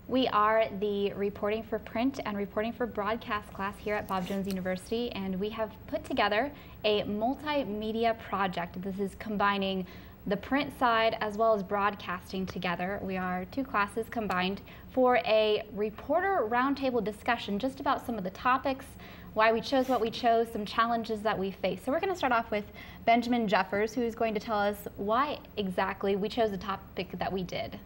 We are the Reporting for Print and Reporting for Broadcast class here at Bob Jones University, and we have put together a multimedia project. This is combining the print side as well as broadcasting together. We are two classes combined for a reporter roundtable discussion just about some of the topics, why we chose what we chose, some challenges that we face. So we're going to start off with Benjamin Jeffers, who is going to tell us why exactly we chose the topic that we did.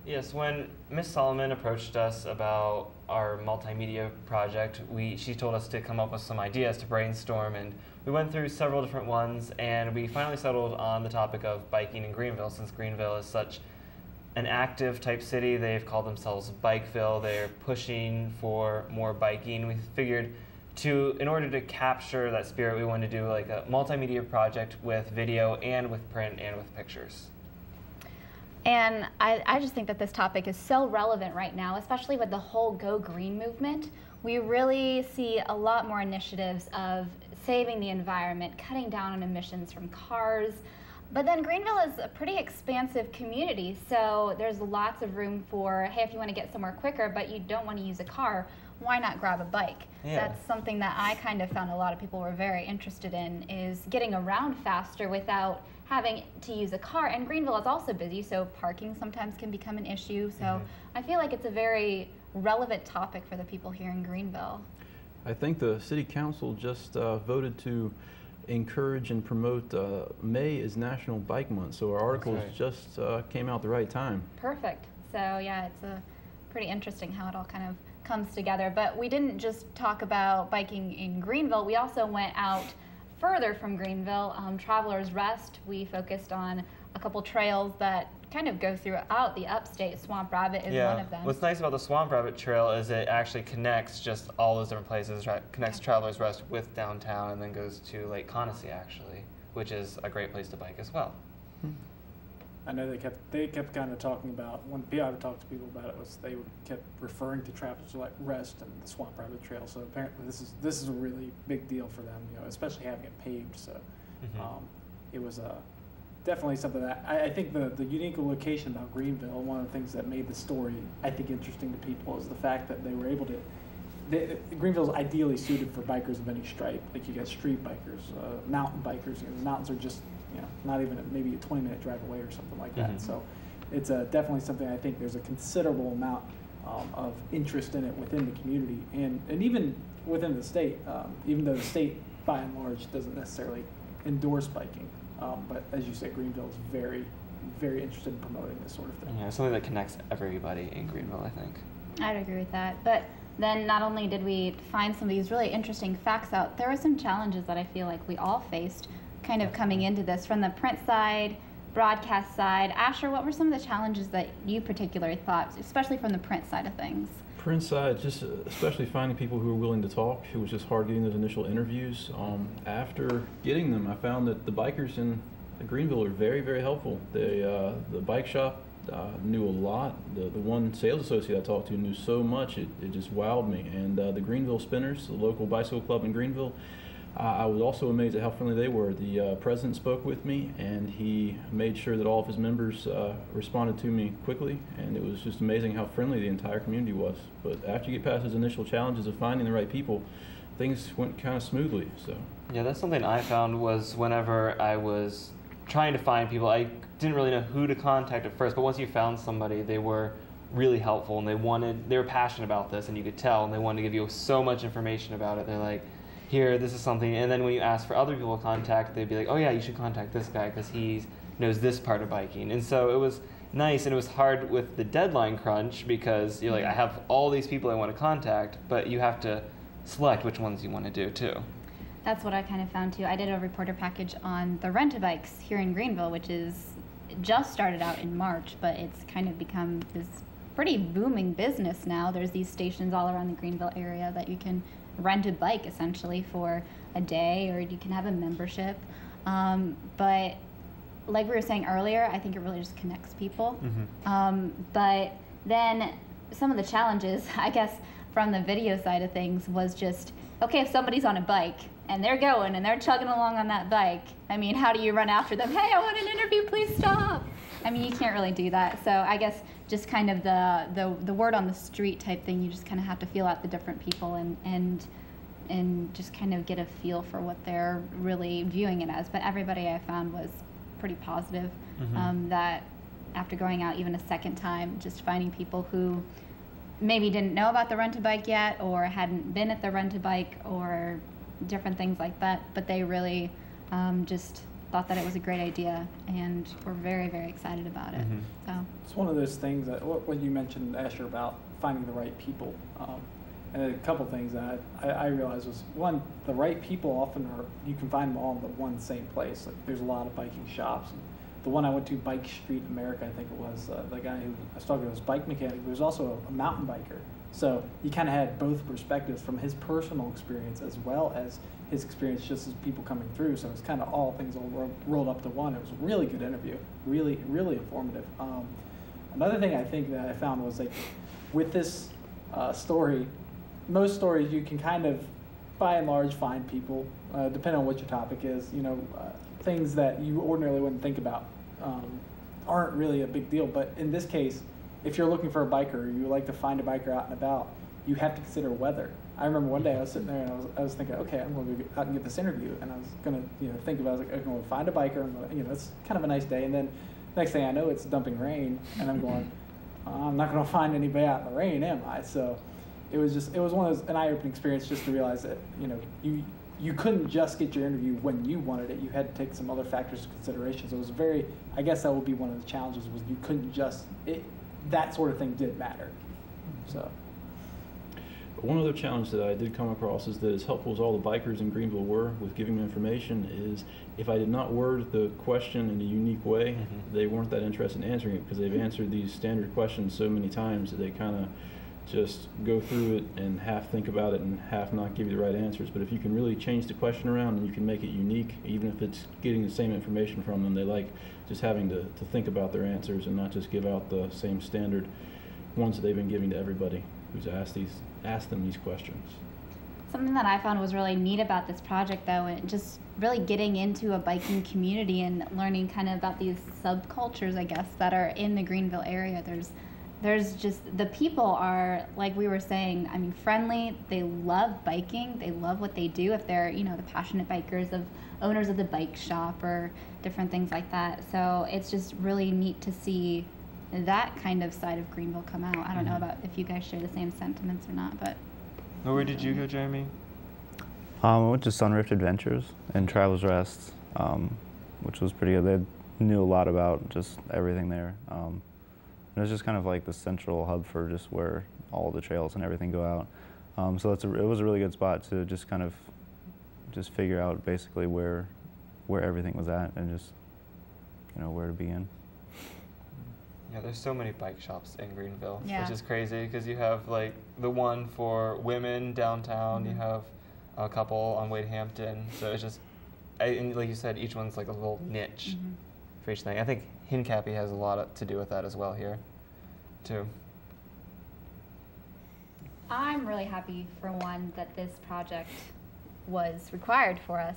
Yes, when Ms. Solomon approached us about our multimedia project, she told us to come up with some ideas to brainstorm, and we went through several different ones, and we finally settled on the topic of biking in Greenville. Since Greenville is such an active type city, they've called themselves Bikeville. They're pushing for more biking. We figured in order to capture that spirit, we wanted to do like a multimedia project with video and with print and with pictures. And I just think that this topic is so relevant right now, especially with the whole Go Green movement. We really see a lot more initiatives of saving the environment, cutting down on emissions from cars. But then Greenville is a pretty expansive community, so there's lots of room for, hey, if you want to get somewhere quicker but you don't want to use a car, why not grab a bike? Yeah. That's something that I kind of found a lot of people were very interested in, is getting around faster without having to use a car. And Greenville is also busy, so parking sometimes can become an issue. So I feel like it's a very relevant topic for the people here in Greenville. I think the City Council just voted to encourage and promote May is National Bike Month, so our articles just came out the right time. Perfect. So yeah, it's pretty interesting how it all kind of comes together. But we didn't just talk about biking in Greenville, we also went out further from Greenville, Travelers Rest. We focused on a couple trails that kind of go throughout the upstate. Swamp Rabbit is one of them. What's nice about the Swamp Rabbit Trail is it actually connects just all those different places, connects Travelers Rest with downtown and then goes to Lake Conassee actually, which is a great place to bike as well. I know they kept kind of talking about, when I talked to people about it, they kept referring to Travelers Rest and the Swamp Rabbit Trail. So apparently this is a really big deal for them, especially having it paved. So it was definitely something that I think the unique location about Greenville, one of the things that made the story I think interesting to people is the fact that they were able to. Greenville's ideally suited for bikers of any stripe. Like you got street bikers, mountain bikers. The mountains are just not even maybe a 20-minute drive away or something like that. So it's definitely something I think there's a considerable amount of interest in it within the community and even within the state, even though the state by and large doesn't necessarily endorse biking. But as you said, Greenville is very, very interested in promoting this sort of thing. Yeah, something that connects everybody in Greenville, I think. I'd agree with that. But then not only did we find some of these really interesting facts out, there were some challenges that I feel like we all faced kind of coming into this from the print side, broadcast side. Asher, what were some of the challenges that you particularly thought, especially from the print side of things? Print side, just especially finding people who were willing to talk. It was just hard getting those initial interviews. After getting them, I found that the bikers in Greenville are very, very helpful. The bike shop knew a lot. The one sales associate I talked to knew so much, it just wowed me. And the Greenville Spinners, the local bicycle club in Greenville, I was also amazed at how friendly they were. The president spoke with me, and he made sure that all of his members responded to me quickly, and it was just amazing how friendly the entire community was. But after you get past those initial challenges of finding the right people, things went kind of smoothly. So yeah, that's something I found was whenever I was trying to find people, I didn't really know who to contact at first, but once you found somebody, they were really helpful, and they were passionate about this, and you could tell, and they wanted to give you so much information about it. They're like, here, this is something, and then when you ask for other people to contact, they'd be like, oh yeah, you should contact this guy because he knows this part of biking. And so it was nice, and it was hard with the deadline crunch because you're like, I have all these people I want to contact, but you have to select which ones you want to do too. That's what I kind of found too. I did a reporter package on the rent-a-bikes here in Greenville, which is just started out in March, but it's kind of become this pretty booming business now. There's these stations all around the Greenville area that you can rent a bike essentially for a day, or you can have a membership. But like we were saying earlier, I think it really just connects people. But then some of the challenges, I guess, from the video side of things was just, okay, if somebody's on a bike and they're going and they're chugging along on that bike, I mean, how do you run after them? Hey, I want an interview, please stop. I mean, you can't really do that. So I guess just kind of the word on the street type thing, you just kind of have to feel out the different people and just kind of get a feel for what they're really viewing it as. But everybody I found was pretty positive. That after going out even a second time, just finding people who maybe didn't know about the Rent-A-Bike yet or hadn't been at the Rent-A-Bike or different things like that, but they really just thought that it was a great idea and were very, very excited about it. So it's one of those things that what you mentioned, Asher, about finding the right people. And a couple things that I realized was, one, the right people often are, you can find them all in the one same place. Like there's a lot of biking shops. And the one I went to, Bike Street America, I think it was, the guy who I was talking to was a bike mechanic, but he was also a mountain biker. So he kind of had both perspectives from his personal experience as well as his experience just as people coming through. So it's kind of all things all rolled up to one. It was a really good interview, really, really informative. Another thing I think that I found was like with this story, most stories you can kind of, by and large, find people, depending on what your topic is, you know, things that you ordinarily wouldn't think about aren't really a big deal. But in this case, if you're looking for a biker, or you would like to find a biker out and about, you have to consider weather. I remember one day I was sitting there and I was thinking, okay, I'm going to go out and get this interview, and I was going to think about, I was like, I'm going to find a biker, I'm gonna, it's kind of a nice day, and then next thing I know, it's dumping rain, and I'm going, I'm not going to find anybody out in the rain, am I? So it was one of those, an eye-opening experience just to realize that, you couldn't just get your interview when you wanted it. You had to take some other factors into consideration. So it was I guess that would be one of the challenges, was you couldn't just, that sort of thing did matter. So. One other challenge that I did come across is that as helpful as all the bikers in Greenville were with giving me information, is if I did not word the question in a unique way, they weren't that interested in answering it, because they've answered these standard questions so many times that they kind of just go through it and half think about it and half not give you the right answers. But if you can really change the question around and you can make it unique, even if it's getting the same information from them, they like just having to think about their answers and not just give out the same standard ones that they've been giving to everybody who's asked them these questions. something that I found was really neat about this project, though, and just really getting into a biking community and learning kind of about these subcultures, I guess, that are in the Greenville area. There's just, the people are, like we were saying, I mean, friendly. They love biking. They love what they do. If they're, the passionate bikers, of owners of the bike shop or different things like that. So it's just really neat to see that kind of side of Greenville come out. I don't know about if you guys share the same sentiments or not, but. Where did you go, Jeremy? I went to Sunrift Adventures in Travelers Rest, which was pretty good. They knew a lot about just everything there. It was just kind of like the central hub for just where all the trails and everything go out. So it was a really good spot to just kind of figure out basically where everything was at and just where to begin. Yeah, there's so many bike shops in Greenville, Yeah. which is crazy because you have like the one for women downtown, you have a couple on Wade Hampton, so it's just, and like you said, each one's like a little niche for each thing. I think Hincapie has a lot to do with that as well here, too. I'm really happy, for one, that this project was required for us,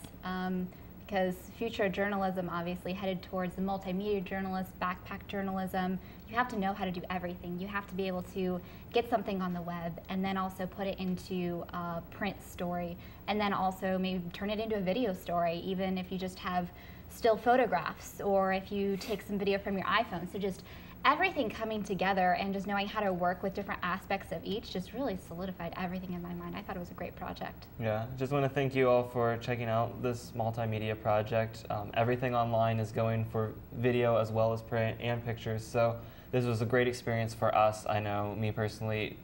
because future journalism obviously headed towards the multimedia journalist, backpack journalism. You have to know how to do everything. You have to be able to get something on the web and then also put it into a print story, and then also maybe turn it into a video story, even if you just have still photographs or if you take some video from your iPhone. So just everything coming together and just knowing how to work with different aspects of each just really solidified everything in my mind. I thought it was a great project. Yeah, just want to thank you all for checking out this multimedia project. Everything online is going for video as well as print and pictures, so this was a great experience for us. I know, me personally,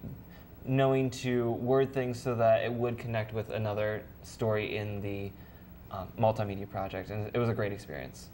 knowing to word things so that it would connect with another story in the multimedia project, and it was a great experience.